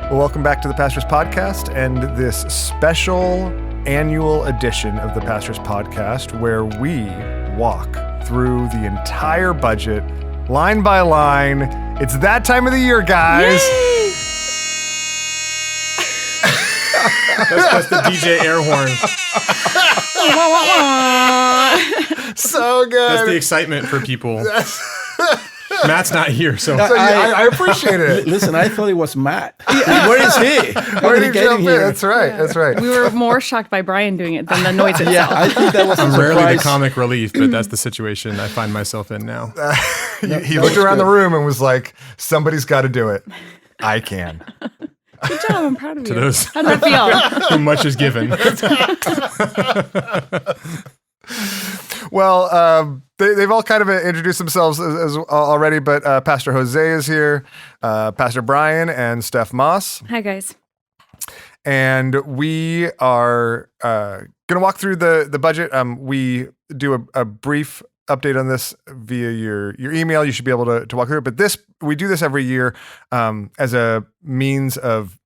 Well, welcome back to the Pastors Podcast and this special annual edition of the Pastors Podcast where we walk through the entire budget line by line. It's that time of the year, guys. That's the DJ air horn. So good. That's the excitement for people. Matt's not here, so I appreciate it. Listen, I thought it was Matt. Where is he? Where did he jump in? That's right. Yeah. That's right. We were more shocked by Brian doing it than the noise itself. Yeah, I think that was a I'm rarely surprise. the comic relief, but that's the situation I find myself in now. He looked around the room and was like, somebody's got to do it. I can. Good job. I'm proud of you. those- How did that feel? Too much is given. Well, they've all kind of introduced themselves as already, but Pastor José is here, Pastor Brian and Steph Moss. Hi, guys. And we are going to walk through the budget. We do a brief update on this via your email. You should be able to walk through it. But we do this every year as a means of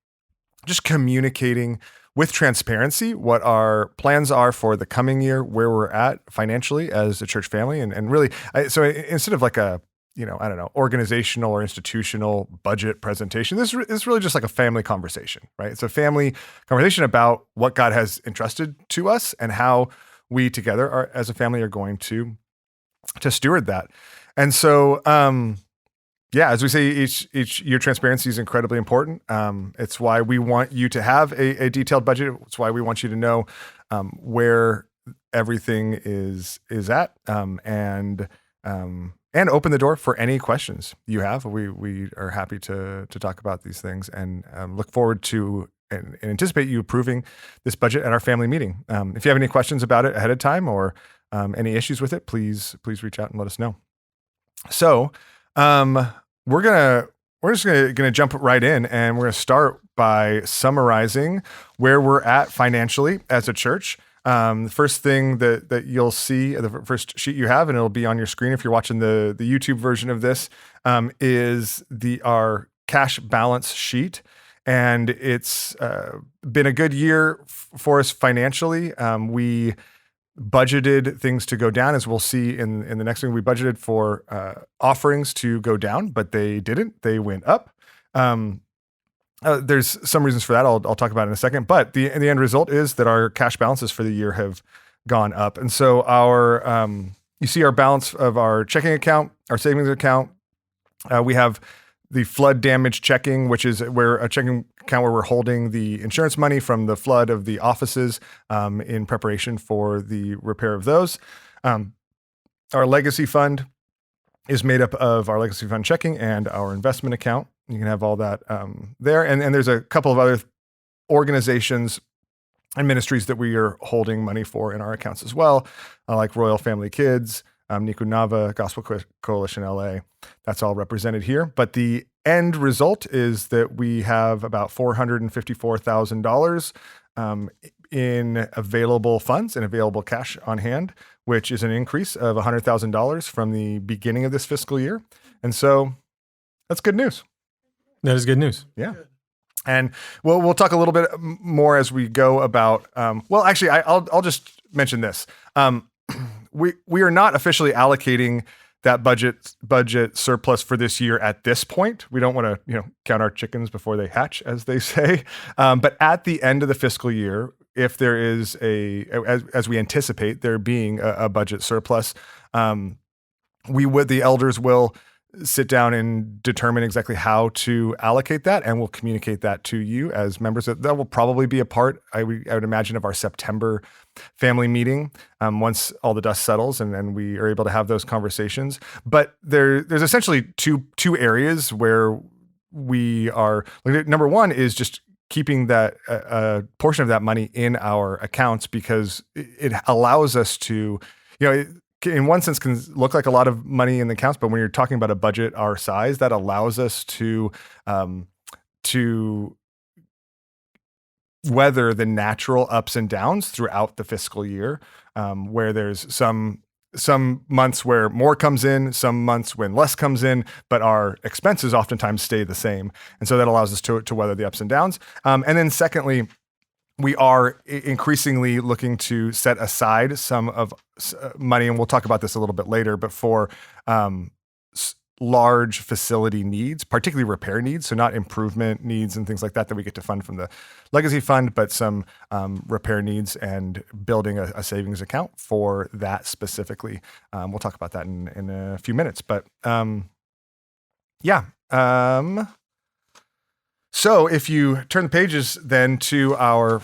just communicating with transparency what our plans are for the coming year, where we're at financially as a church family. And really, so instead of like a, organizational or institutional budget presentation, this is really just like a family conversation, right? It's a family conversation about what God has entrusted to us and how we together as a family are going to steward that. And so, as we say, each year, transparency is incredibly important. It's why we want you to have a detailed budget. It's why we want you to know where everything is at, and open the door for any questions you have. We are happy to talk about these things and look forward to and anticipate you approving this budget at our family meeting. If you have any questions about it ahead of time or any issues with it, please reach out and let us know. So. We're just gonna jump right in, and we're gonna start by summarizing where we're at financially as a church. The first thing that you'll see, the first sheet you have, and it'll be on your screen if you're watching the YouTube version of this, is our cash balance sheet, and it's been a good year for us financially. We budgeted things to go down, as we'll see in the next thing. We budgeted for offerings to go down, but they didn't. They went up. There's some reasons for that. I'll talk about in a second. But the end result is that our cash balances for the year have gone up, and so you see our balance of our checking account, our savings account. We have the flood damage checking, which is where a checking account where we're holding the insurance money from the flood of the offices in preparation for the repair of those. Our legacy fund is made up of our legacy fund checking and our investment account. You can have all that there. And there's a couple of other organizations and ministries that we are holding money for in our accounts as well, like Royal Family Kids, Niku Nava, Gospel Coalition LA. That's all represented here. But the end result is that we have about $454,000 in available funds and available cash on hand, which is an increase of $100,000 from the beginning of this fiscal year. And so that's good news. That is good news. Yeah. And we'll talk a little bit more as we go about, I'll just mention this. We are not officially allocating that budget surplus for this year at this point. We don't want to, count our chickens before they hatch, as they say. But at the end of the fiscal year, if there is as we anticipate there being a budget surplus, the elders will sit down and determine exactly how to allocate that, and we'll communicate that to you as members. That will probably be a part, I would imagine, of our September family meeting once all the dust settles and we are able to have those conversations. But there's essentially two areas where we are. Number one is just keeping that a portion of that money in our accounts, because it allows us to, in one sense can look like a lot of money in the accounts, but when you're talking about a budget our size, that allows us to weather the natural ups and downs throughout the fiscal year, where there's some some months where more comes in, some months when less comes in, but our expenses oftentimes stay the same. And so that allows us to weather the ups and downs. And then secondly, we are increasingly looking to set aside some of money, and we'll talk about this a little bit later, but for large facility needs, particularly repair needs, so not improvement needs and things like that we get to fund from the legacy fund, but some repair needs and building a savings account for that specifically. We'll talk about that in a few minutes, but yeah. So if you turn the pages then to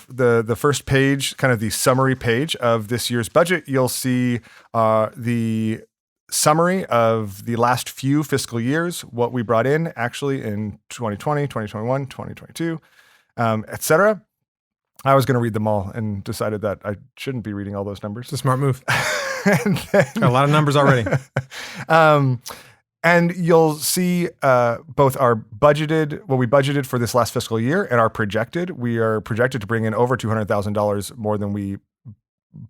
the first page, kind of the summary page of this year's budget, you'll see the summary of the last few fiscal years, what we brought in actually in 2020, 2021, 2022, et cetera. I was going to read them all and decided that I shouldn't be reading all those numbers. It's a smart move. And then, Got a lot of numbers already. And you'll see both our budgeted, what we budgeted for this last fiscal year and our projected. We are projected to bring in over $200,000 more than we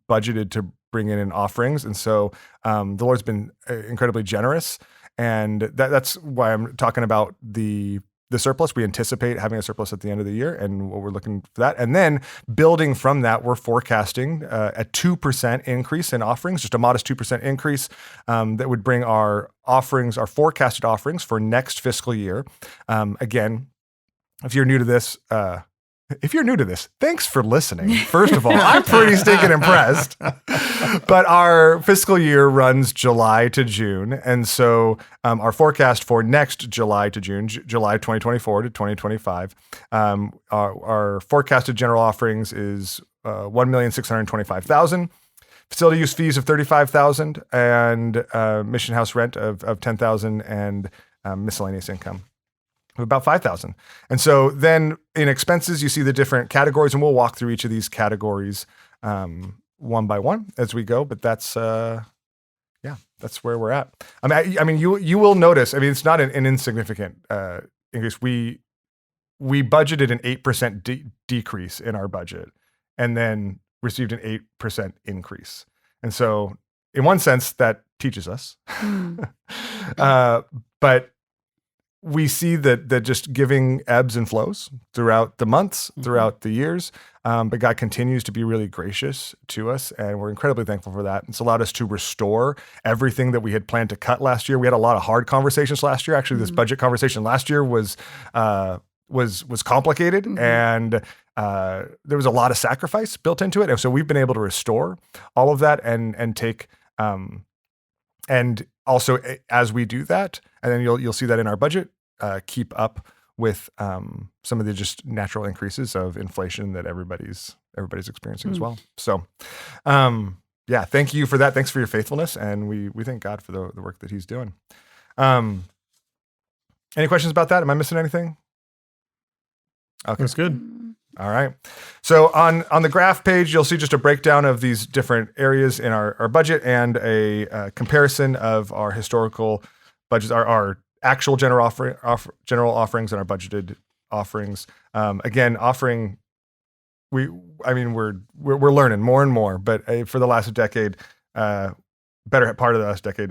budgeted to bring in offerings. And so the Lord's been incredibly generous. And that's why I'm talking about the surplus. We anticipate having a surplus at the end of the year, and what we're looking for that. And then building from that, we're forecasting a 2% increase in offerings, just a modest 2% increase that would bring our forecasted offerings for next fiscal year. Again, if you're new to this, thanks for listening. First of all, I'm pretty stinking impressed. But our fiscal year runs July to June. And so our forecast for next July to June, July 2024 to 2025, our forecasted general offerings is $1,625,000, facility use fees of $35,000, and mission house rent of $10,000, and miscellaneous income of about $5,000. And so then in expenses, you see the different categories, and we'll walk through each of these categories one by one as we go. But that's that's where we're at. I mean, you will notice. I mean, it's not an insignificant increase. We budgeted an 8% decrease in our budget, and then received an 8% increase. And so, in one sense, that teaches us. But we see that just giving ebbs and flows throughout the months, throughout the years. But God continues to be really gracious to us, and we're incredibly thankful for that. It's allowed us to restore everything that we had planned to cut last year. We had a lot of hard conversations last year. Actually, this budget conversation last year was complicated, and there was a lot of sacrifice built into it. And so we've been able to restore all of that and take and also, as we do that, and then you'll see that in our budget, keep up with some of the just natural increases of inflation that everybody's experiencing as well. So, yeah, thank you for that. Thanks for your faithfulness, and we thank God for the work that He's doing. Any questions about that? Am I missing anything? Okay, That's good. all right. So on the graph page, you'll see just a breakdown of these different areas in our budget and a comparison of our historical budgets, our actual general offerings and our budgeted offerings. Again, we're learning more and more, but for the last decade, better part of the last decade,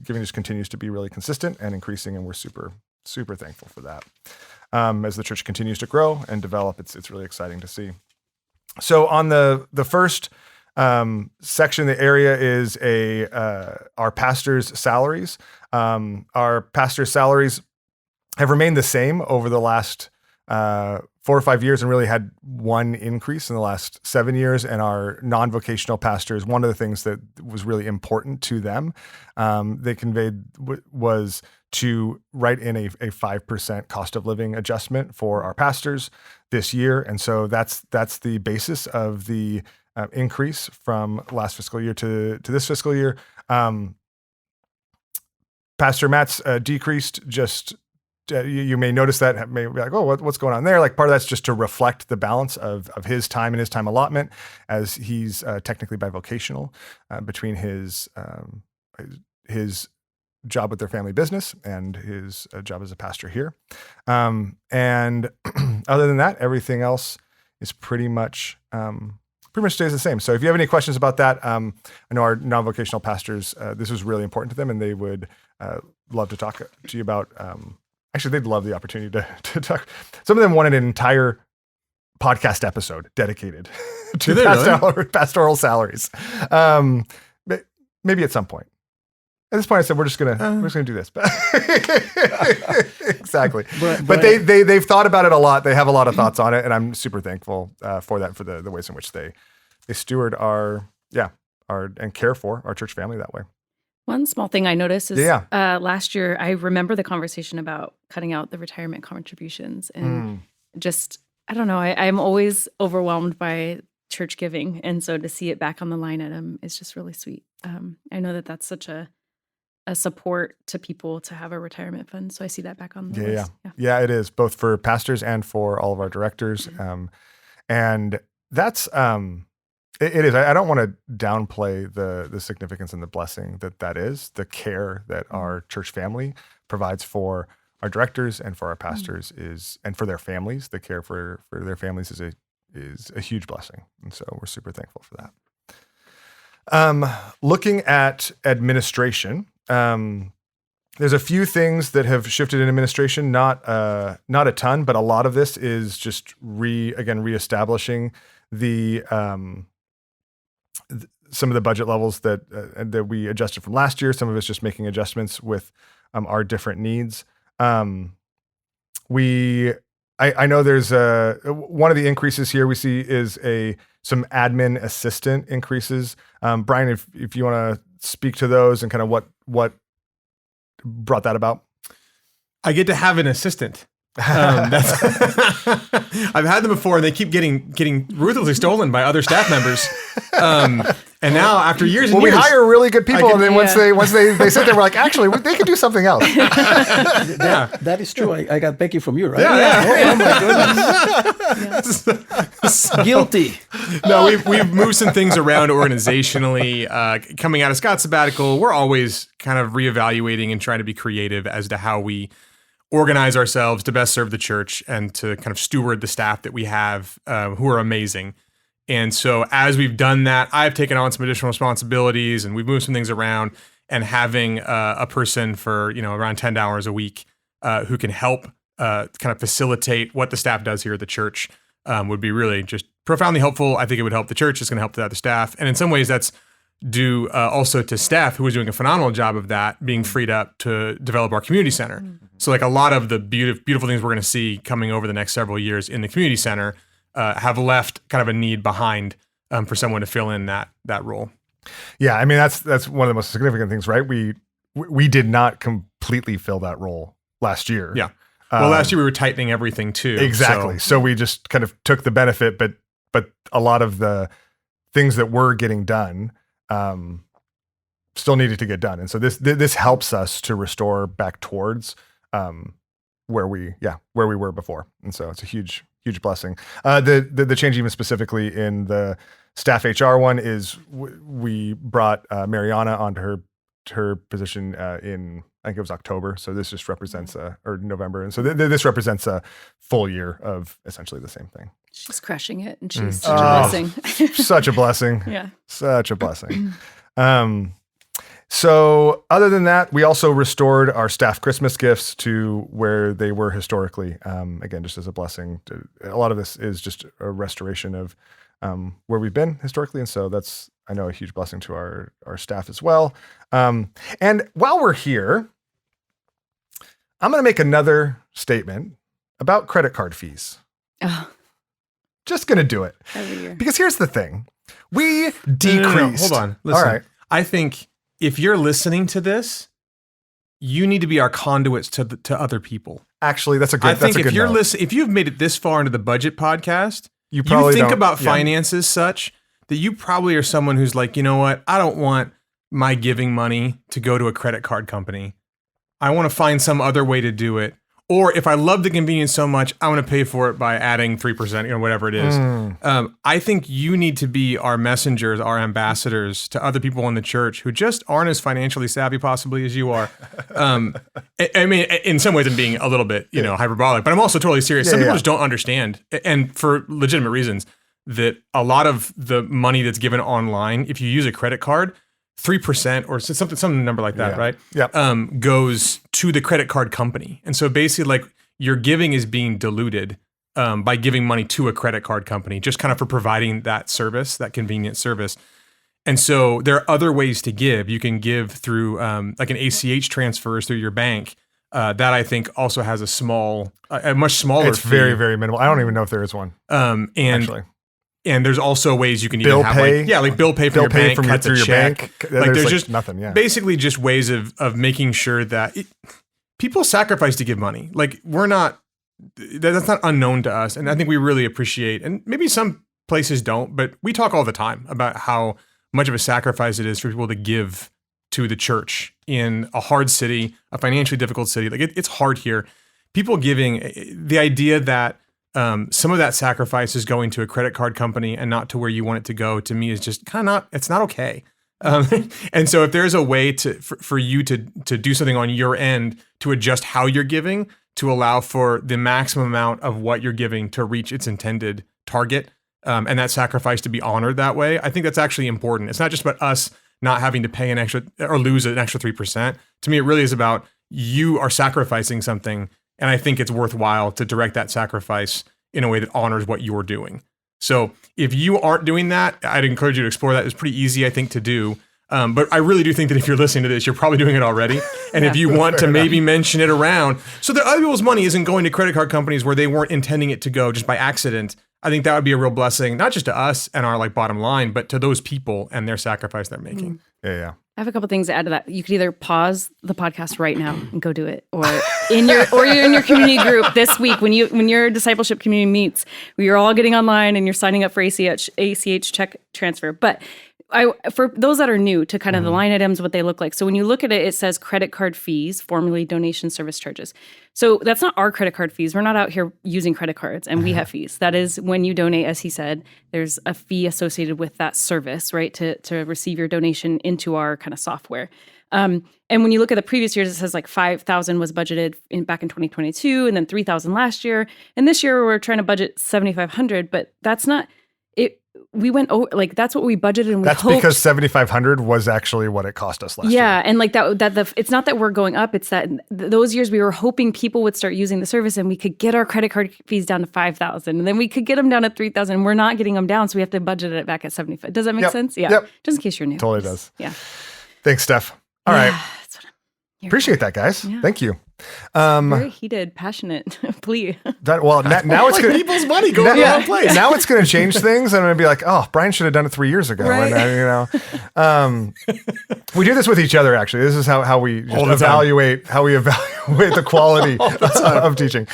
giving just continues to be really consistent and increasing, and we're super, super thankful for that. As the church continues to grow and develop, it's really exciting to see. So on the first section, the area is our pastors' salaries. Our pastors' salaries have remained the same over the last 4 or 5 years, and really had one increase in the last 7 years. And our non-vocational pastors, one of the things that was really important to them, they conveyed was to write in a 5% cost of living adjustment for our pastors this year. And so that's the basis of the increase from last fiscal year to this fiscal year. Pastor Matt's decreased just, you may notice that, may be like, oh, what's going on there? Like, part of that's just to reflect the balance of his time and his time allotment, as he's technically bivocational between his job with their family business and his job as a pastor here. And other than that, everything else is pretty much pretty much stays the same. So if you have any questions about that, I know our non-vocational pastors, this was really important to them, and they would love to talk to you about. Actually, they'd love the opportunity to talk. Some of them wanted an entire podcast episode dedicated to pastoral salaries. Maybe at some point. At this point, I said we're just gonna do this. Exactly. But they've thought about it a lot. They have a lot of thoughts on it, and I'm super thankful for that, for the ways in which they steward our and care for our church family that way. One small thing I noticed is last year, I remember the conversation about cutting out the retirement contributions, and just, I don't know, I'm always overwhelmed by church giving. And so to see it back on the line item is just really sweet. I know that that's such a support to people to have a retirement fund. So I see that back on the list. Yeah, it is, both for pastors and for all of our directors. And that's, it is. I don't want to downplay the significance and the blessing that is, the care that our church family provides for our directors and for our pastors and for their families. The care for their families is a huge blessing. And so we're super thankful for that. Looking at administration, there's a few things that have shifted in administration, not a ton, but a lot of this is just reestablishing some of the budget levels that we adjusted from last year. Some of it's just making adjustments with our different needs. I know there's one of the increases here we see is some admin assistant increases. Brian, if you want to speak to those and kind of what brought that about. I get to have an assistant. I've had them before, and they keep getting ruthlessly stolen by other staff members. And now, after years and years, we hire really good people, and then once they sit there, we're like, actually, they could do something else. That is true. I got Becky from you, right? Yeah. Oh my goodness. Guilty. No, we've moved some things around organizationally. Coming out of Scott's sabbatical, we're always kind of reevaluating and trying to be creative as to how we organize ourselves to best serve the church and to kind of steward the staff that we have, who are amazing. And so as we've done that, I've taken on some additional responsibilities, and we've moved some things around, and having a person for, around 10 hours a week who can help kind of facilitate what the staff does here at the church would be really just profoundly helpful. I think it would help the church. It's going to help the other staff. And in some ways that's due also to Steph, who was doing a phenomenal job of that, being freed up to develop our community center. So like a lot of the beautiful things we're going to see coming over the next several years in the community center have left kind of a need behind for someone to fill in that role. Yeah, I mean that's one of the most significant things, right? We did not completely fill that role last year. Yeah. Well, last year we were tightening everything too. Exactly. So we just kind of took the benefit, but a lot of the things that were getting done still needed to get done, and so this helps us to restore back towards where we were before, and so it's a huge blessing. The change, even specifically in the staff HR one, is we brought Mariana onto her position in, I think it was October. So this just represents or November, and so this represents a full year of essentially the same thing. She's crushing it, and she's such a blessing. Such a blessing. Yeah, such a blessing. So other than that, we also restored our staff Christmas gifts to where they were historically. Again, just as a blessing. A lot of this is just a restoration of where we've been historically. And so that's, I know, a huge blessing to our staff as well. And while we're here, I'm going to make another statement about credit card fees. Oh. Just going to do it. Every year. Because here's the thing. We decreased. Hold on. Listen. All right. I think if you're listening to this, you need to be our conduits to other people. Actually, that's a good. I think if you're if you've made it this far into the budget podcast, you probably think don't, about finances such that you probably are someone who's like, you know what? I don't want my giving money to go to a credit card company. I want to find some other way to do it. Or if I love the convenience so much, I want to pay for it by adding 3%, whatever it is. I think you need to be our messengers, our ambassadors to other people in the church who just aren't as financially savvy possibly as you are. I mean, in some ways I'm being a little bit, hyperbolic, but I'm also totally serious. Some people just don't understand, and for legitimate reasons, that a lot of the money that's given online, if you use a credit card, 3% or some number like that, right? Yeah. Goes to the credit card company. And so basically like your giving is being diluted by giving money to a credit card company, just kind of for providing that service, that convenient service. And so there are other ways to give. You can give through like an ACH transfers through your bank. That I think also has a much smaller It's fee. very, very minimal. I don't even know if there is one. Actually. And there's also ways you can bill even have pay. Like bill pay from your bank, cut through your check. bank. Like there's just nothing. Yeah. Basically just ways of making sure that people sacrifice to give money. Like that's not unknown to us. And I think we really appreciate, and maybe some places don't, but we talk all the time about how much of a sacrifice it is for people to give to the church in a hard city, a financially difficult city. Like it's hard here. People giving, the idea that some of that sacrifice is going to a credit card company and not to where you want it to go, to me is just kind of it's not okay. And so if there's a way for you to do something on your end to adjust how you're giving to allow for the maximum amount of what you're giving to reach its intended target, and that sacrifice to be honored that way, I think that's actually important. It's not just about us not having to pay an extra or lose an extra 3%. To me, it really is about you are sacrificing something, and I think it's worthwhile to direct that sacrifice in a way that honors what you're doing. So if you aren't doing that, I'd encourage you to explore that. It's pretty easy, I think, to do. But I really do think that if you're listening to this, you're probably doing it already. And if you want to maybe mention it around, so that other people's money isn't going to credit card companies where they weren't intending it to go just by accident, I think that would be a real blessing, not just to us and our like bottom line, but to those people and their sacrifice they're making. Yeah. I have a couple things to add to that. You could either pause the podcast right now and go do it, or you're in your community group this week when your discipleship community meets, where you're all getting online and you're signing up for ACH check transfer. But for those that are new to kind of the line items, what they look like. So when you look at it, it says credit card fees, formerly donation service charges. So that's not our credit card fees. We're not out here using credit cards, and we have fees. That is when you donate, as he said, there's a fee associated with that service, right? To receive your donation into our kind of software. And when you look at the previous years, it says like 5,000 was budgeted back in 2022, and then 3,000 last year. And this year we're trying to budget 7,500, but that's not it. We went over, like, that's what we budgeted, and that's because 7,500 was actually what it cost us last year. Yeah, and like it's not that we're going up; it's that those years we were hoping people would start using the service, and we could get our credit card fees down to 5,000, and then we could get them down to 3,000. We're not getting them down, so we have to budget it back at 75. Does that make sense? Yeah. Yep. Just in case you're new. Totally does. Yeah. Thanks, Steph. All right. That's what I'm here Appreciate for. that, guys. Yeah. Thank you. Very heated, passionate plea. Now it's going people's money going to the wrong place. Now it's going to change things, and I'm going to be like, oh, Brian should have done it 3 years ago. Right. And, we do this with each other. Actually, this is how we just evaluate the quality of teaching.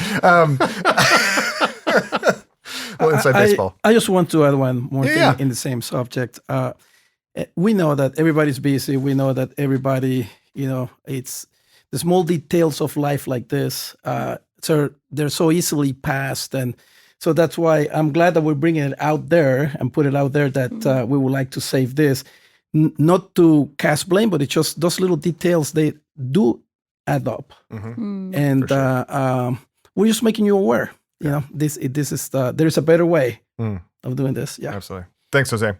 Inside baseball. I just want to add one more thing in the same subject. We know that everybody's busy. We know that everybody, it's the small details of life like this. So they're so easily passed. And so that's why I'm glad that we're bringing it out there and put it out there that we would like to save this. Not to cast blame, but it's just those little details, they do add up. Mm-hmm. And we're just making you aware. This is there's a better way of doing this. Yeah, absolutely. Thanks, Jose. All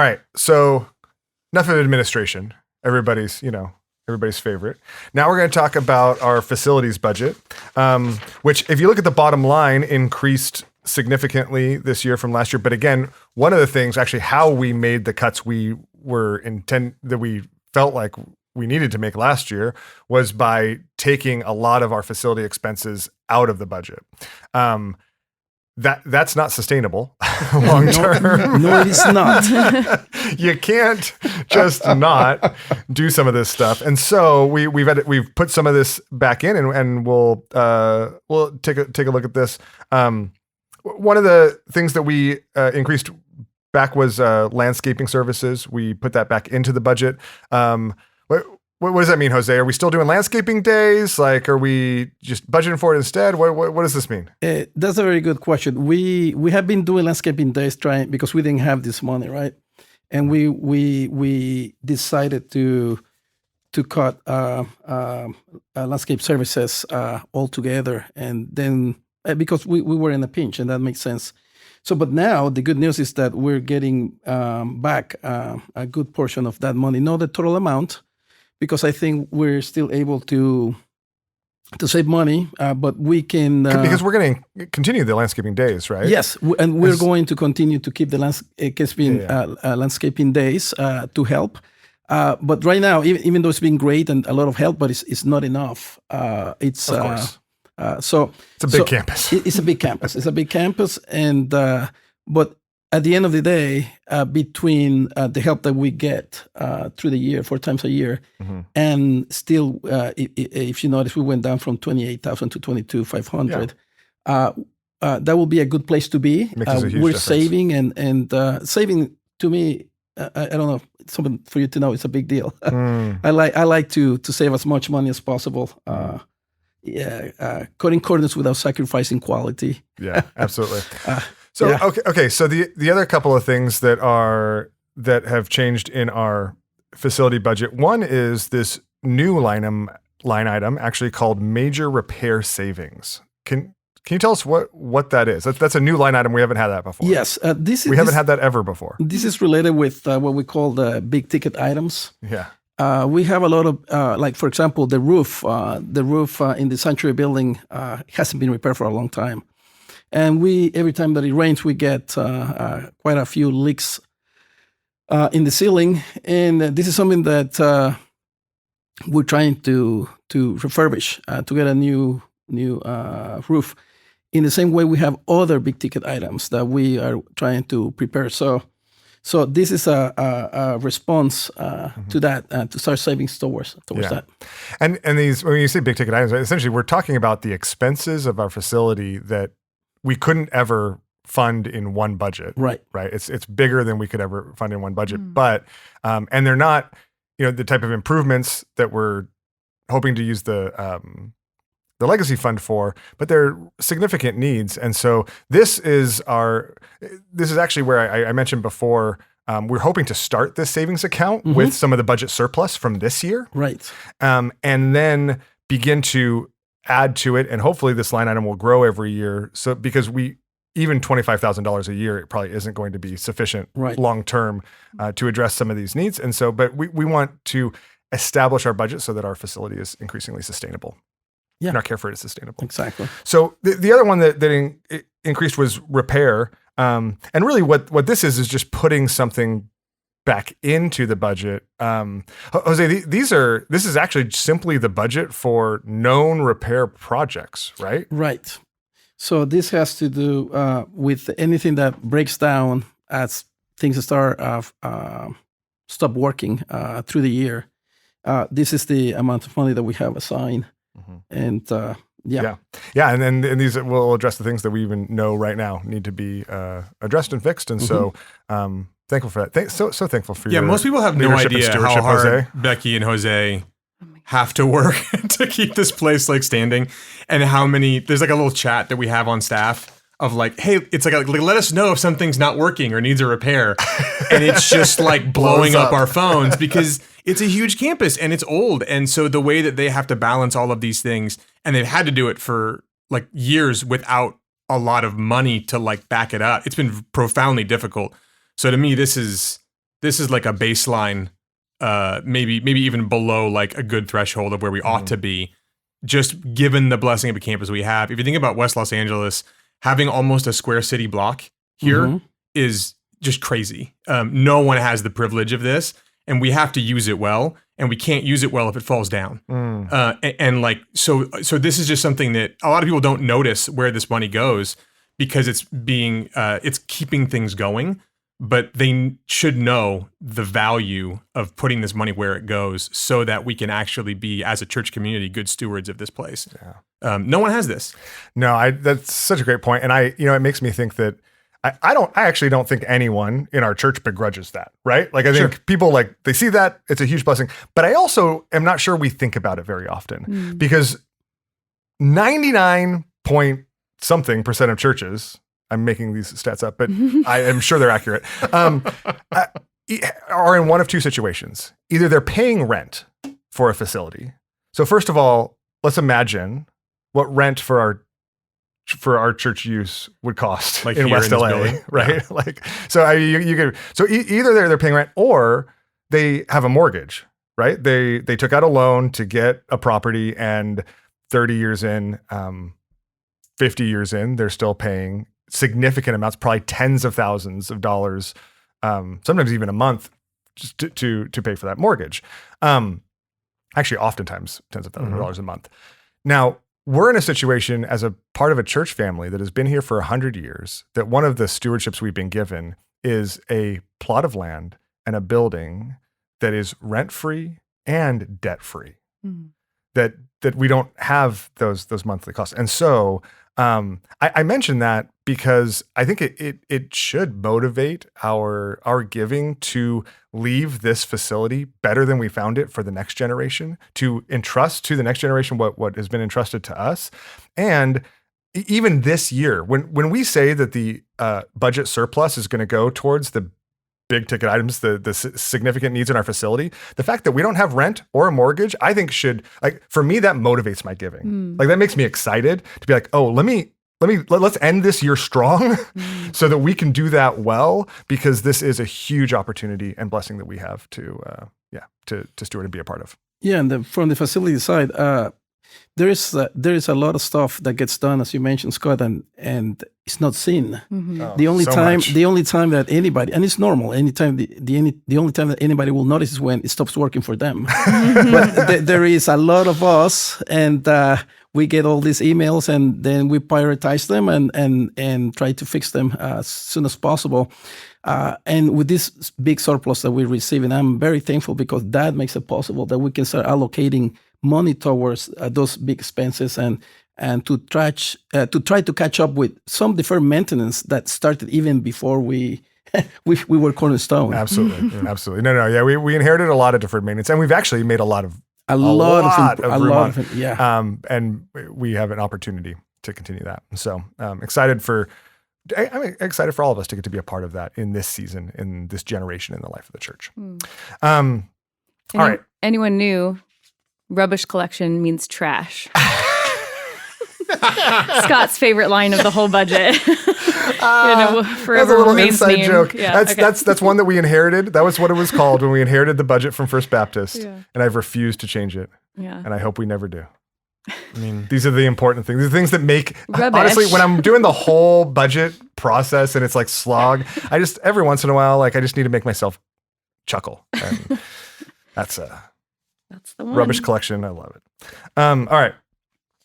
right, so enough of administration. Everybody's favorite. Now we're going to talk about our facilities budget, which, if you look at the bottom line, increased significantly this year from last year. But again, one of the things, actually, how we made the cuts we felt like we needed to make last year was by taking a lot of our facility expenses out of the budget. That's not sustainable long term. No, it is not. You can't just not do some of this stuff. And so we've put some of this back in, and we'll take a look at this. One of the things that we increased back was landscaping services. We put that back into the budget. What does that mean, Jose? Are we still doing landscaping days? Like, are we just budgeting for it instead? What does this mean? That's a very good question. We have been doing landscaping days because we didn't have this money, right? And we decided to cut landscape services altogether, and then because we were in a pinch, and that makes sense. So, but now the good news is that we're getting back a good portion of that money, not the total amount, because I think we're still able to save money, but we can... because we're going to continue the landscaping days, right? Yes, and we're going to continue to keep the landscaping days to help. But right now, even though it's been great and a lot of help, but it's not enough. It's of course. So it's a big campus. It's a big campus. It's a big campus, and but at the end of the day, between the help that we get through the year, 4 times a year, and still, if you notice, we went down from 28,000 to 22,500. That will be a good place to be. Makes a huge we're difference. saving, and saving to me, I don't know, something for you to know, it's a big deal. I like to save as much money as possible. Cutting corners without sacrificing quality. Yeah, absolutely. Okay. So the other couple of things that have changed in our facility budget. One is this new line item actually called major repair savings. Can you tell us what that is? That's a new line item. We haven't had that before. Yes, we haven't had that ever before. This is related with what we call the big ticket items. Yeah. We have a lot of, like, for example, the roof in the sanctuary building hasn't been repaired for a long time. And every time that it rains, we get quite a few leaks in the ceiling. And this is something that we're trying to refurbish, to get a new roof. In the same way, we have other big ticket items that we are trying to prepare. So this is a response to that, to start saving towards that. And these, when you say big ticket items, essentially we're talking about the expenses of our facility that we couldn't ever fund in one budget. Right. It's bigger than we could ever fund in one budget, but and they're not, the type of improvements that we're hoping to use the legacy fund for, but they're significant needs. And so this is actually where I mentioned before, we're hoping to start this savings account with some of the budget surplus from this year. Right. And then begin to add to it. And hopefully this line item will grow every year. So because even $25,000 a year, it probably isn't going to be sufficient long-term to address some of these needs. And so, but we want to establish our budget so that our facility is increasingly sustainable. Yeah. And our care for it is sustainable. Exactly. So the other one that increased was repair. And really what this is just putting something back into the budget. Jose, this is actually simply the budget for known repair projects, right? Right. So this has to do with anything that breaks down as things start stop working through the year. This is the amount of money that we have assigned. And and then these will address the things that we even know right now need to be addressed and fixed. And so thankful for that. So thankful for your most people have no idea how hard Jose. Becky and Jose have to work to keep this place standing, and how many. There's a little chat that we have on staff of hey, it's let us know if something's not working or needs a repair, and it's just blowing up our phones because it's a huge campus and it's old, and so the way that they have to balance all of these things, and they've had to do it for years without a lot of money to back it up. It's been profoundly difficult. So to me, this is like a baseline, maybe even below a good threshold of where we ought to be, just given the blessing of a campus we have. If you think about West Los Angeles, having almost a square city block here is just crazy. No one has the privilege of this, and we have to use it well, and we can't use it well if it falls down. So this is just something that a lot of people don't notice where this money goes because it's keeping things going, but they should know the value of putting this money where it goes so that we can actually be, as a church community, good stewards of this place. Yeah. No one has this. No, that's such a great point. And it makes me think that I actually don't think anyone in our church begrudges that, right? I think people they see that, it's a huge blessing, but I also am not sure we think about it very often because 99% of churches, I'm making these stats up, but I am sure they're accurate, are in one of two situations. Either they're paying rent for a facility. So first of all, let's imagine what rent for our for our church use would cost like in West LA, right? Yeah. Like, so you could, so either they're paying rent or they have a mortgage, right? They took out a loan to get a property, and 30 years in, 50 years in, they're still paying significant amounts, probably tens of thousands of dollars, sometimes even a month, just to pay for that mortgage. Actually, oftentimes tens of thousands of dollars a month. Now, we're in a situation as a part of a church family that has been here for 100 years, that one of the stewardships we've been given is a plot of land and a building that is rent-free and debt-free. That we don't have those monthly costs. And so I mentioned that because I think it should motivate our giving to leave this facility better than we found it for the next generation, to entrust to the next generation what has been entrusted to us. And even this year, when we say that the budget surplus is going to go towards the big ticket items, the significant needs in our facility, the fact that we don't have rent or a mortgage, I think should, like, for me, that motivates my giving. Like, that makes me excited to be like, oh, let's end this year strong so that we can do that well, because this is a huge opportunity and blessing that we have to steward and be a part of. Yeah, and from the facility side, there is a lot of stuff that gets done, as you mentioned, Scott, and it's not seen. Oh, the only time that anybody, and it's normal, anytime the only time that anybody will notice is when it stops working for them. But there is a lot of us, and we get all these emails, and then we prioritize them and try to fix them as soon as possible. And with this big surplus that we're receiving, I'm very thankful, because that makes it possible that we can start allocating money towards those big expenses and to try to catch up with some deferred maintenance that started even before we were Cornerstone. Absolutely, absolutely. No, yeah, we inherited a lot of deferred maintenance, and we've actually made a lot of room. Yeah. And we have an opportunity to continue that. So I'm excited for all of us to get to be a part of that in this season, in this generation, in the life of the church. All right. Anyone new? Rubbish collection means trash. Scott's favorite line of the whole budget. Forever that's a little inside joke. Yeah, that's one that we inherited. That was what it was called when we inherited the budget from First Baptist, and I've refused to change it. Yeah. And I hope we never do. I mean, these are the important things. These are things that make, rubbish. Honestly, when I'm doing the whole budget process and it's like slog, I just, every once in a while, like, I just need to make myself chuckle. And that's the one. Rubbish collection. I love it. All right.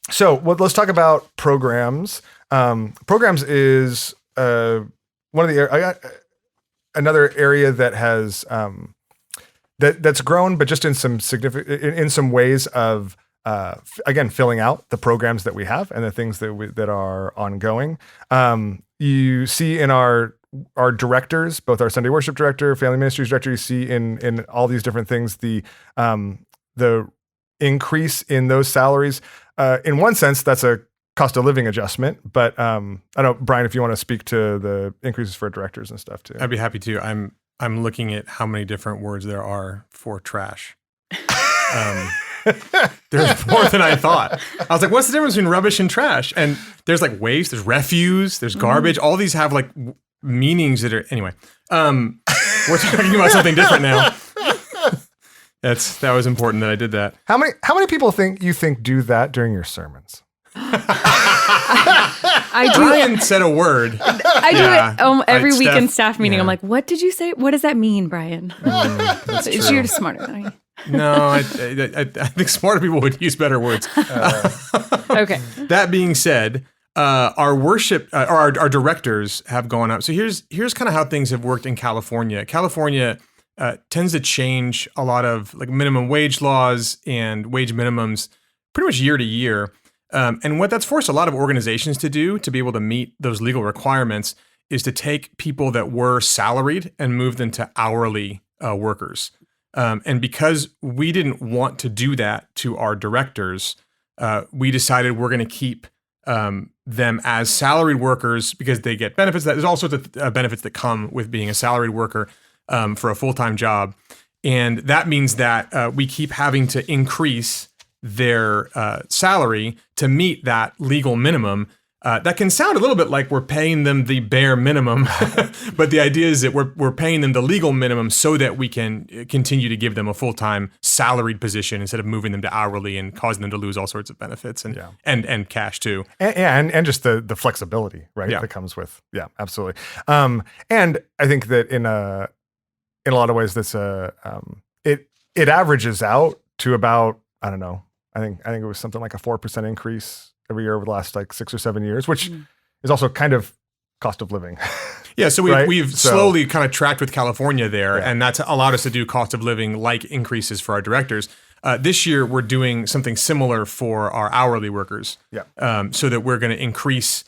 So let's talk about programs. Programs is one of the another area that has that's grown, but just in some in some ways of again filling out the programs that we have and the things that are ongoing. You see in our directors, both our Sunday worship director, family ministries director, you see in all these different things the increase in those salaries. In one sense, that's a cost of living adjustment, but I don't know, Brian, if you want to speak to the increases for directors and stuff too. I'd be happy to. I'm looking at how many different words there are for trash. There's more than I thought. I was like, what's the difference between rubbish and trash? And there's like waste, there's refuse, there's garbage. All these have like meanings that are, anyway, we're talking about something different now. That was important that I did that. How many people you think do that during your sermons? I do. Brian said a word. I do it every week in staff meeting. I'm like, what did you say? What does that mean, Brian? You're just smarter than I am. No, I think smarter people would use better words. Okay. That being said, our worship, our directors have gone up. So here's kind of how things have worked in California. California tends to change a lot of like minimum wage laws and wage minimums pretty much year to year. And what that's forced a lot of organizations to do to be able to meet those legal requirements is to take people that were salaried and move them to hourly workers. And because we didn't want to do that to our directors, we decided we're going to keep them as salaried workers because they get benefits. There's all sorts of benefits that come with being a salaried worker for a full-time job. And that means that we keep having to increase their salary to meet that legal minimum. that can sound a little bit like we're paying them the bare minimum, but the idea is that we're paying them the legal minimum so that we can continue to give them a full-time salaried position instead of moving them to hourly and causing them to lose all sorts of benefits and cash too. And just the flexibility, right? Yeah. That comes with, absolutely. And I think that in a lot of ways, that's it averages out to about, I don't know, I think it was something like a 4% increase every year over the last like 6 or 7 years, which is also kind of cost of living. Yeah, so we've slowly kind of tracked with California there, and that's allowed us to do cost of living like increases for our directors. This year, we're doing something similar for our hourly workers, so that we're going to increase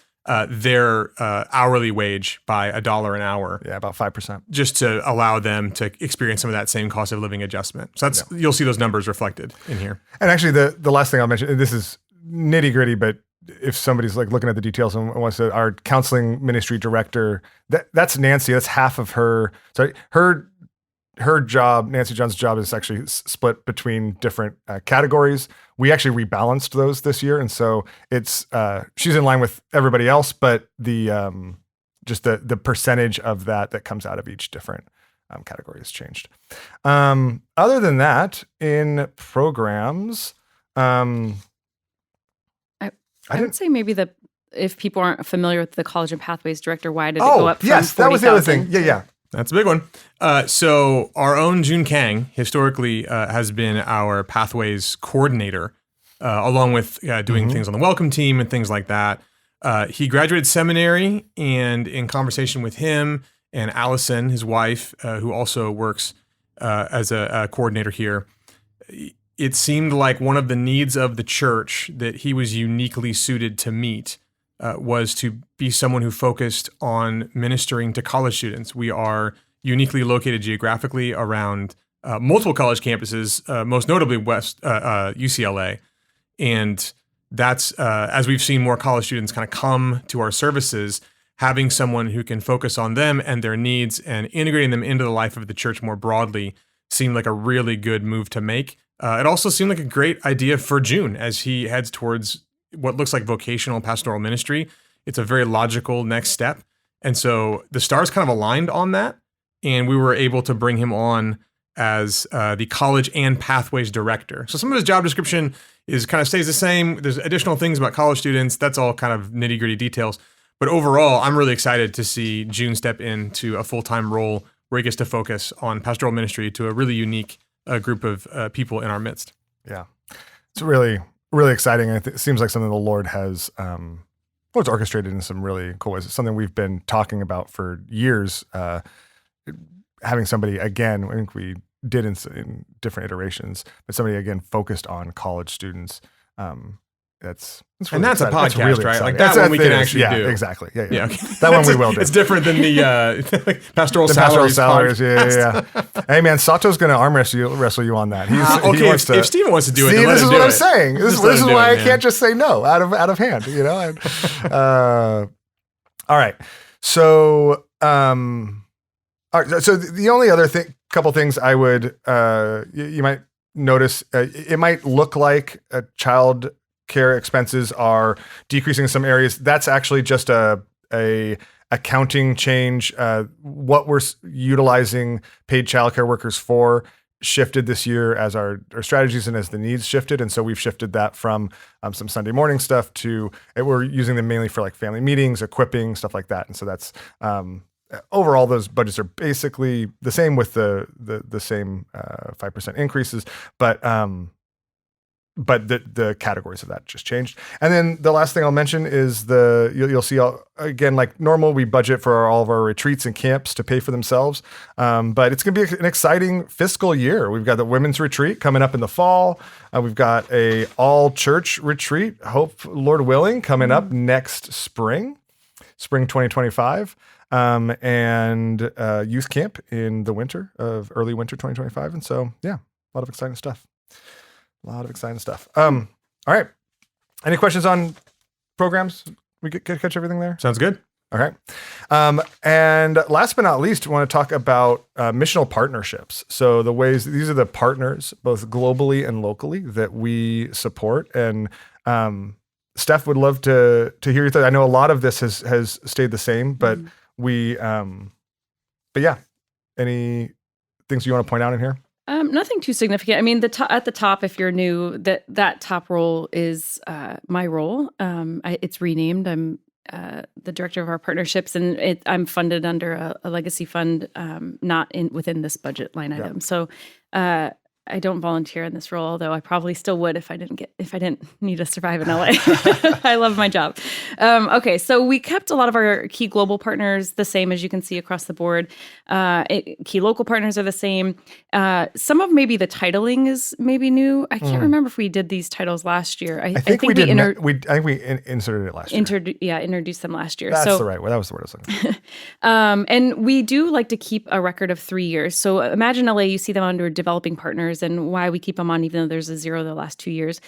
their hourly wage by $1 an hour. Yeah, about 5%. Just to allow them to experience some of that same cost of living adjustment. So you'll see those numbers reflected in here. And actually, the last thing I'll mention, this is nitty gritty, but if somebody's like looking at the details and wants to, our counseling ministry director, that's Nancy. That's half of her. So her job, Nancy John's job, is actually split between different categories. We actually rebalanced those this year, and so it's she's in line with everybody else, but the just the percentage of that comes out of each different category has changed. Other than that, in programs, I would say maybe if people aren't familiar with the College and Pathways Director, why did it go up from 40,000? Yes, that was the other thing. Yeah. That's a big one. So our own June Kang historically has been our Pathways coordinator, along with doing things on the welcome team and things like that. He graduated seminary, and in conversation with him and Allison, his wife, who also works as a coordinator here, it seemed like one of the needs of the church that he was uniquely suited to meet was to be someone who focused on ministering to college students. We are uniquely located geographically around multiple college campuses, most notably UCLA. And that's, as we've seen more college students kind of come to our services, having someone who can focus on them and their needs and integrating them into the life of the church more broadly seemed like a really good move to make. It also seemed like a great idea for June as he heads towards what looks like vocational pastoral ministry. It's a very logical next step. And so the stars kind of aligned on that, and we were able to bring him on as the College and Pathways Director. So some of his job description stays the same. There's additional things about college students. That's all kind of nitty-gritty details. But overall, I'm really excited to see June step into a full-time role where he gets to focus on pastoral ministry to a really unique group of people in our midst. Yeah. It's really, really exciting. And it seems like something the Lord has it's orchestrated in some really cool ways. It's something we've been talking about for years, having somebody, again, I think we did in different iterations, but somebody, again, focused on college students. That's really that's exciting. a podcast, that's really right? exciting. Like that one we can actually do. Yeah, exactly. Yeah. Yeah, okay. That one we will do. It's different than the pastoral salaries. Yeah. Hey man, Sato's going to arm wrestle you on that. Okay, if Steven wants to do it, then this is what I'm it. saying. This is why I can't just say no out of hand. You know. All right. So, all right. So the only other couple things I would you might notice, it might look like child care expenses are decreasing in some areas. That's actually just a accounting change. What we're utilizing paid childcare workers for shifted this year as our strategies and as the needs shifted. And so we've shifted that from some Sunday morning stuff to we're using them mainly for like family meetings, equipping, stuff like that. And so that's overall, those budgets are basically the same with the same 5% increases, but the categories of that just changed. And then the last thing I'll mention is you'll see again, like normal, we budget for all of our retreats and camps to pay for themselves. But it's going to be an exciting fiscal year. We've got the women's retreat coming up in the fall. We've got a all church retreat, hope Lord willing, coming up next spring 2025. And youth camp in the early winter 2025. And so, yeah, a lot of exciting stuff. All right. Any questions on programs? We catch everything there? Sounds good. All right. And last but not least, we want to talk about missional partnerships. So these are the partners, both globally and locally, that we support. And Steph would love to hear your thoughts. I know a lot of this has stayed the same, but but yeah, any things you want to point out in here? Nothing too significant. I mean, at the top, if you're new, that top role is my role. It's renamed. I'm the director of our partnerships, and I'm funded under a legacy fund, not within this budget line item. Yeah. So I don't volunteer in this role, although I probably still would if I didn't need to survive in LA. I love my job. Okay, so we kept a lot of our key global partners the same, as you can see across the board. Key local partners are the same. Some of maybe the titling is maybe new. I can't remember if we did these titles last year. I think we did. I think we inserted it last year. Introduced them last year. That's the right word. That was the word I was looking for. And we do like to keep a record of 3 years. So imagine LA, you see them under developing partners, and why we keep them on, even though there's a 0 the last 2 years,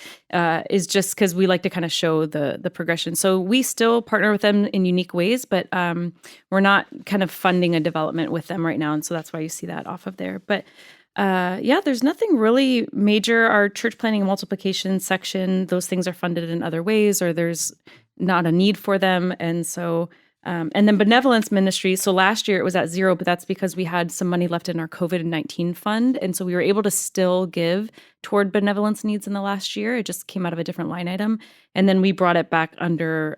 is just because we like to kind of show the progression. So we still partner with them in unique ways, but we're not kind of funding a development with them right now. And so that's why you see that off of there. But there's nothing really major. Our church planning and multiplication section, those things are funded in other ways, or there's not a need for them. And so and then benevolence ministry. So last year it was at 0, but that's because we had some money left in our COVID-19 fund. And so we were able to still give toward benevolence needs in the last year. It just came out of a different line item. And then we brought it back under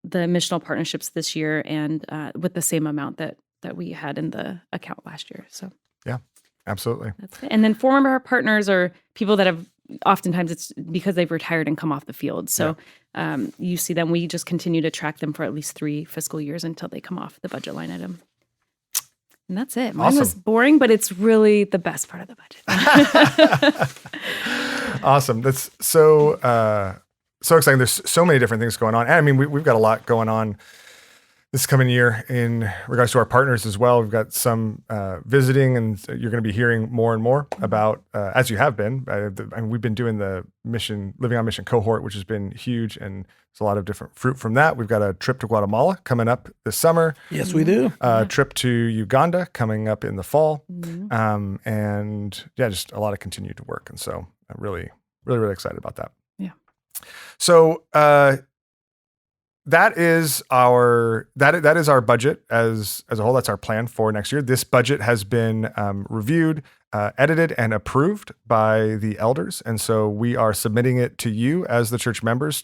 the missional partnerships this year, and with the same amount that we had in the account last year. So yeah, absolutely. That's it. And then former partners are people that have, oftentimes it's because they've retired and come off the field. So you see them, we just continue to track them for at least 3 fiscal years until they come off the budget line item. And that's it. Mine was boring, but it's really the best part of the budget. Awesome. That's so exciting. There's so many different things going on. And I mean, we've got a lot going on this coming year in regards to our partners as well. We've got some visiting, and you're going to be hearing more and more about, as you have been. We've been doing the Living on Mission cohort, which has been huge, and there's a lot of different fruit from that. We've got a trip to Guatemala coming up this summer. Yes, we do. A trip to Uganda coming up in the fall. And just a lot of continued work. And so I'm really, really, really excited about that. Yeah. So, that is our budget as a whole. That's our plan for next year. This budget has been reviewed, edited, and approved by the elders, and so we are submitting it to you as the church members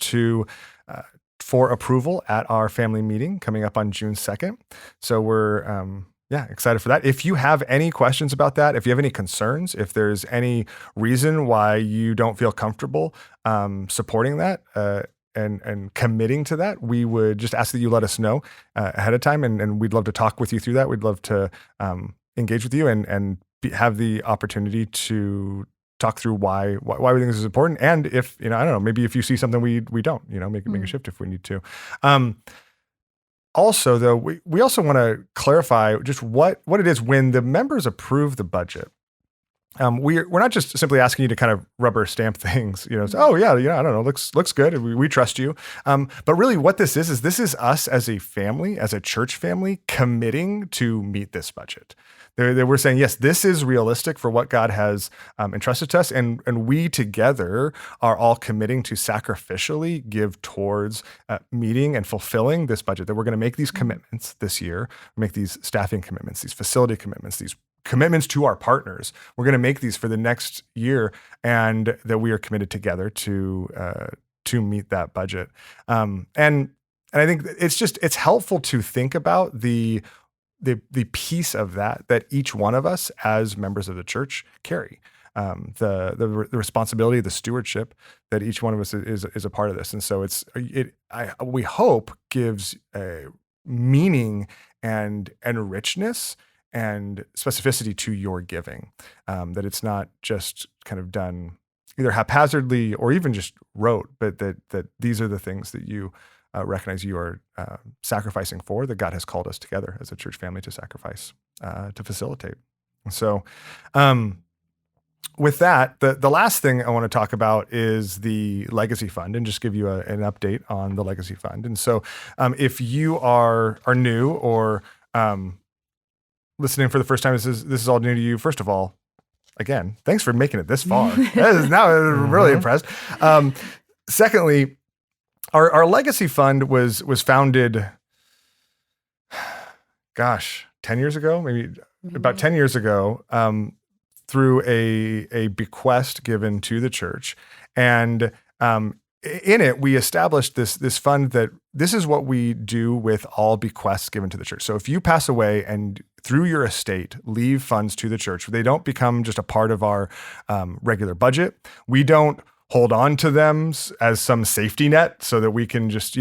for approval at our family meeting coming up on June 2nd. So we're excited for that. If you have any questions about that, if you have any concerns, if there's any reason why you don't feel comfortable supporting that, and committing to that, we would just ask that you let us know ahead of time, and we'd love to talk with you through that. We'd love to engage with you and have the opportunity to talk through why we think this is important, and if I don't know, maybe if you see something we don't, make a shift if we need to. Also, though, we also want to clarify just what it is when the members approve the budget. We're not just simply asking you to kind of rubber stamp things, I don't know, looks good. We trust you. But really what this is us as a family, as a church family, committing to meet this budget. We're saying, yes, this is realistic for what God has entrusted to us. And we together are all committing to sacrificially give towards meeting and fulfilling this budget, that we're going to make these commitments this year, make these staffing commitments, these facility commitments, these commitments to our partners. We're going to make these for the next year, and that we are committed together to meet that budget. And I think it's helpful to think about the piece of that each one of us as members of the church carry. The responsibility, the stewardship that each one of us is a part of this. And so we hope gives a meaning and richness and specificity to your giving, that it's not just kind of done either haphazardly or even just rote, but that these are the things that you recognize you are sacrificing for, that God has called us together as a church family to sacrifice, to facilitate. So with that, the last thing I want to talk about is the Legacy Fund, and just give you an update on the Legacy Fund. And so if you are new or listening for the first time, this is all new to you. First of all, again, thanks for making it this far. Now I'm really impressed. Secondly, Our legacy fund was founded, 10 years ago, maybe about 10 years ago, through a bequest given to the church. And in it, we established this fund that this is what we do with all bequests given to the church. So if you pass away and through your estate leave funds to the church, they don't become just a part of our regular budget. We don't hold on to them as some safety net so that we can just,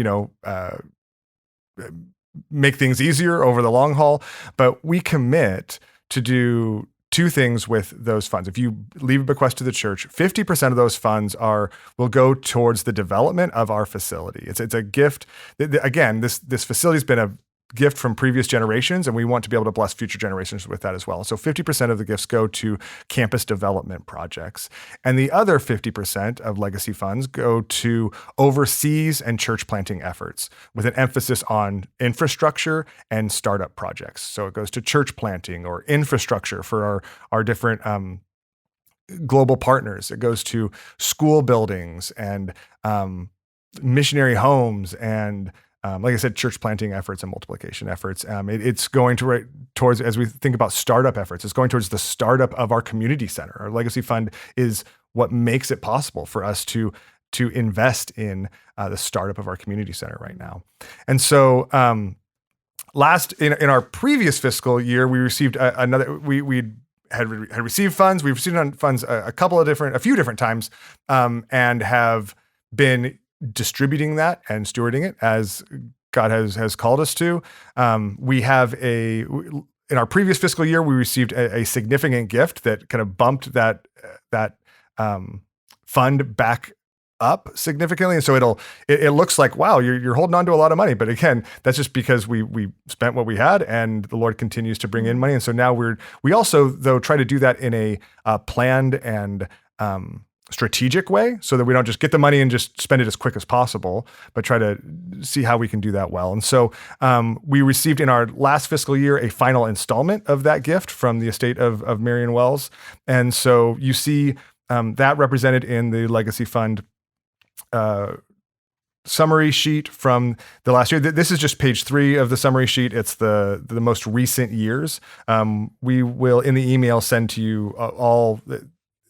make things easier over the long haul. But we commit to do two things with those funds. If you leave a bequest to the church, 50% of those funds will go towards the development of our facility. It's a gift. Again, this facility has been a gift from previous generations, and we want to be able to bless future generations with that as well. So 50% of the gifts go to campus development projects. And the other 50% of legacy funds go to overseas and church planting efforts with an emphasis on infrastructure and startup projects. So it goes to church planting or infrastructure for our different global partners. It goes to school buildings and missionary homes and like I said, church planting efforts and multiplication efforts. It's going towards, as we think about startup efforts, it's going towards the startup of our community center. Our legacy fund is what makes it possible for us to invest in the startup of our community center right now. And so in our previous fiscal year, we received we had received funds. We've received funds a few different times, and have been distributing that and stewarding it as God has called us to. We have in our previous fiscal year, we received a significant gift that kind of bumped that fund back up significantly. And so it looks like, wow, you're holding on to a lot of money. But again, that's just because we spent what we had and the Lord continues to bring in money. And so now we also, though, try to do that in a planned and strategic way, so that we don't just get the money and just spend it as quick as possible, but try to see how we can do that well. And so we received in our last fiscal year a final installment of that gift from the estate of Marion Wells. And so you see that represented in the legacy fund summary sheet from the last year. This is just page 3 of the summary sheet. It's the most recent years. We will, in the email, send to you all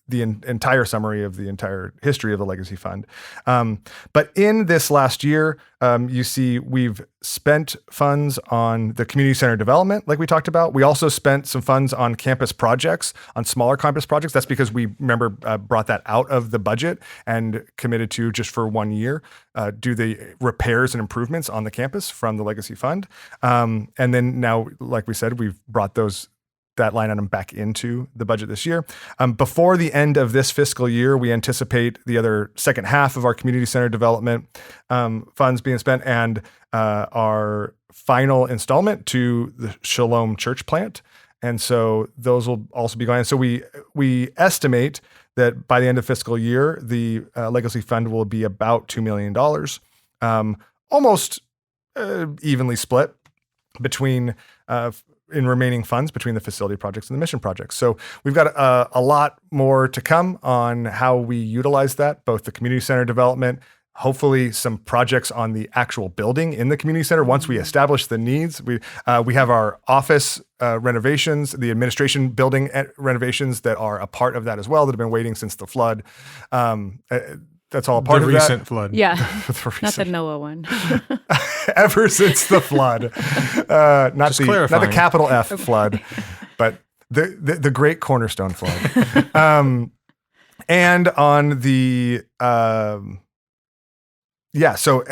the entire summary of the entire history of the legacy fund. But in this last year, you see we've spent funds on the community center development, like we talked about. We also spent some funds on campus projects, on smaller campus projects. That's because we brought that out of the budget and committed to, just for 1 year, do the repairs and improvements on the campus from the legacy fund. And then now, like we said, we've brought that line item back into the budget this year. Before the end of this fiscal year, we anticipate the other second half of our community center development funds being spent, and our final installment to the Shalom church plant. And so those will also be going. So we estimate that by the end of fiscal year, the legacy fund will be about $2 million, almost evenly split between in remaining funds between the facility projects and the mission projects. So we've got a lot more to come on how we utilize that, both the community center development, hopefully some projects on the actual building in the community center. Once we establish the needs, we have our office renovations, the administration building renovations that are a part of that as well, that have been waiting since the flood. That's all a part of that. The recent flood. Yeah, not the Noah one. Ever since the flood. Not the capital F flood, but the great cornerstone flood. And on the, so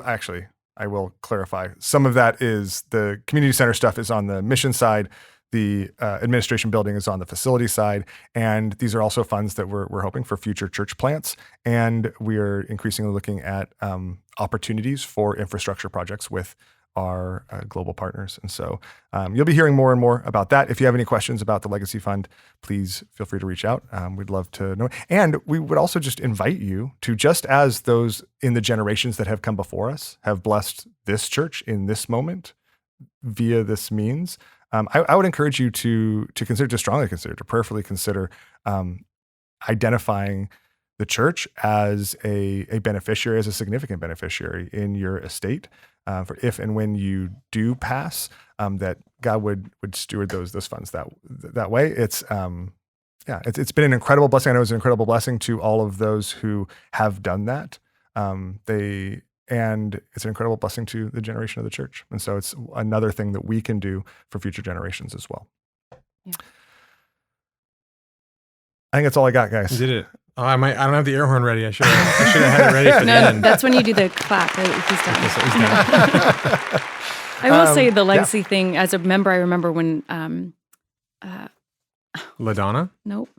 actually, I will clarify. Some of that is the community center stuff is on the mission side. The administration building is on the facility side, and these are also funds that we're hoping for future church plants. And we are increasingly looking at opportunities for infrastructure projects with our global partners. And so you'll be hearing more and more about that. If you have any questions about the Legacy Fund, please feel free to reach out. We'd love to know. And we would also just invite you to, just as those in the generations that have come before us have blessed this church in this moment via this means, I would encourage you to strongly consider, to prayerfully consider identifying the church as a beneficiary, as a significant beneficiary in your estate, for if and when you do pass, that God would steward those funds that way. It's been an incredible blessing. I know it's an incredible blessing to all of those who have done that. And it's an incredible blessing to the generation of the church. And so it's another thing that we can do for future generations as well. Yeah. I think that's all I got, guys. You did it. Oh, I don't have the air horn ready. I should have had it ready for the end. That's when you do the clap. Right? He's done. I will say the legacy thing. As a member, I remember when LaDonna? Nope.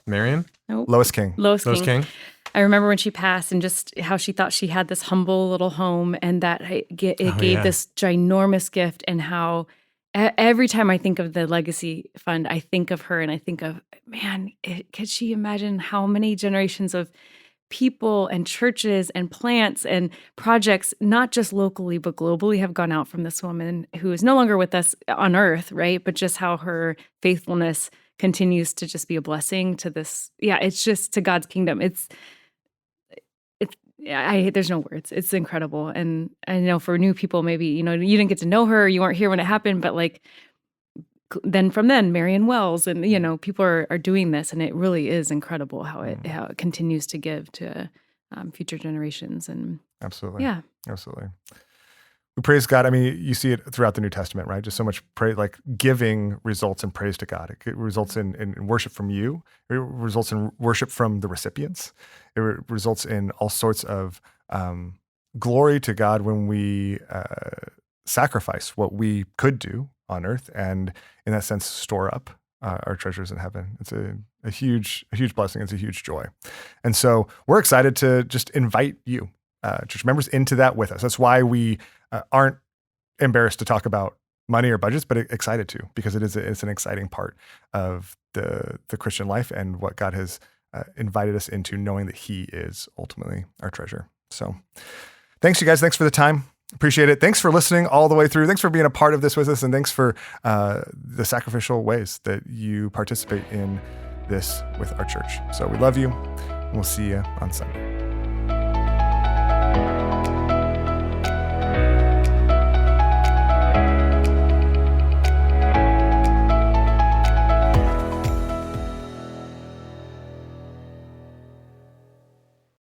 Marion? Nope. Lois King. Lois King. I remember when she passed and just how she thought she had this humble little home and that it gave this ginormous gift, and how every time I think of the legacy fund, I think of her and I think of, man, could she imagine how many generations of people and churches and plants and projects, not just locally, but globally, have gone out from this woman who is no longer with us on earth, right? But just how her faithfulness continues to just be a blessing to this. Yeah, it's just to God's kingdom. There's no words. It's incredible. And I know for new people, maybe, you didn't get to know her, you weren't here when it happened, but then Marion Wells and, people are doing this, and it really is incredible how it continues to give to future generations. And absolutely. Yeah. Absolutely. We praise God. I mean, you see it throughout the New Testament, right? Just so much praise, giving results in praise to God. It results in worship from you. It results in worship from the recipients. It results in all sorts of glory to God when we sacrifice what we could do on earth, and in that sense, store up our treasures in heaven. It's a huge blessing. It's a huge joy. And so we're excited to just invite you, church members, into that with us. That's why we aren't embarrassed to talk about money or budgets, but excited to, because it's an exciting part of the Christian life and what God has invited us into, knowing that He is ultimately our treasure. So thanks, you guys. Thanks for the time. Appreciate it. Thanks for listening all the way through. Thanks for being a part of this with us, and thanks for the sacrificial ways that you participate in this with our church. So we love you, and we'll see you on Sunday.